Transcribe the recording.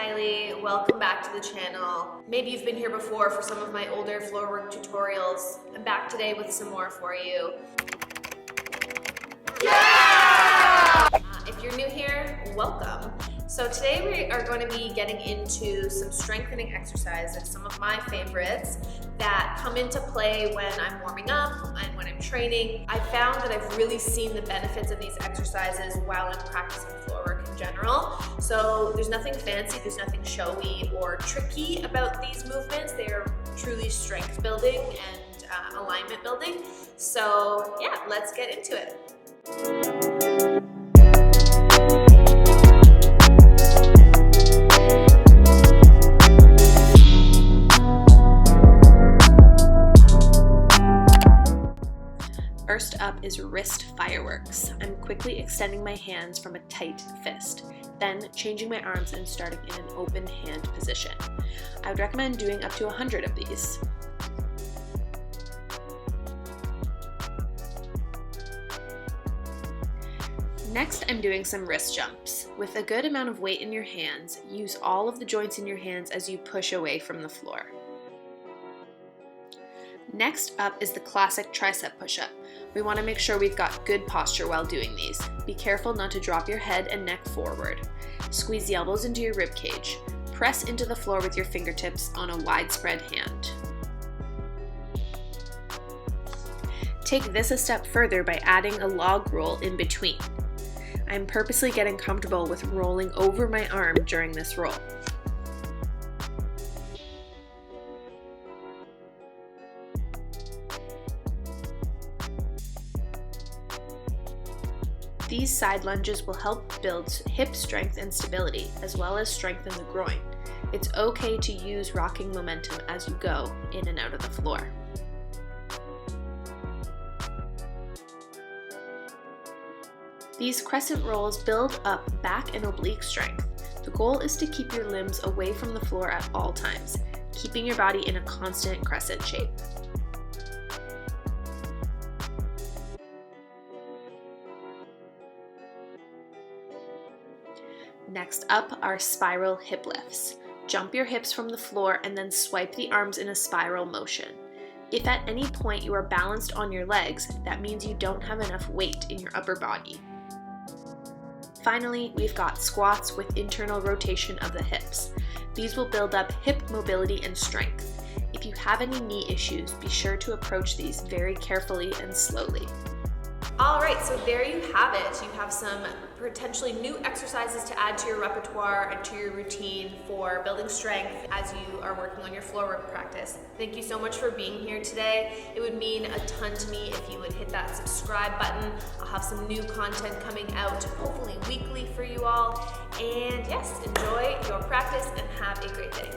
Kylie. Welcome back to the channel. Maybe you've been here before for some of my older floorwork tutorials. I'm back today with some more for you. Yeah! If you're new here, welcome. So today we are going to be getting into some strengthening exercises, some of my favorites that come into play when I'm warming up and when I'm training. I found that I've really seen the benefits of these exercises while I'm practicing floorwork in general. So there's nothing fancy, there's nothing showy or tricky about these movements. They are truly strength building and alignment building. So yeah, let's get into it. First up is wrist fireworks. I'm quickly extending my hands from a tight fist, then changing my arms and starting in an open hand position. I would recommend doing up to 100 of these. Next, I'm doing some wrist jumps. With a good amount of weight in your hands, use all of the joints in your hands as you push away from the floor. Next up is the classic tricep push-up. We want to make sure we've got good posture while doing these. Be careful not to drop your head and neck forward. Squeeze the elbows into your rib cage. Press into the floor with your fingertips on a widespread hand. Take this a step further by adding a log roll in between. I'm purposely getting comfortable with rolling over my arm during this roll. These side lunges will help build hip strength and stability, as well as strengthen the groin. It's okay to use rocking momentum as you go in and out of the floor. These crescent rolls build up back and oblique strength. The goal is to keep your limbs away from the floor at all times, keeping your body in a constant crescent shape. Next up are spiral hip lifts. Jump your hips from the floor and then swipe the arms in a spiral motion. If at any point you are balanced on your legs, that means you don't have enough weight in your upper body. Finally, we've got squats with internal rotation of the hips. These will build up hip mobility and strength. If you have any knee issues, be sure to approach these very carefully and slowly. All right, so there you have it. You have some potentially new exercises to add to your repertoire and to your routine for building strength as you are working on your floorwork practice. Thank you so much for being here today. It would mean a ton to me if you would hit that subscribe button. I'll have some new content coming out, hopefully weekly for you all. And yes, enjoy your practice and have a great day.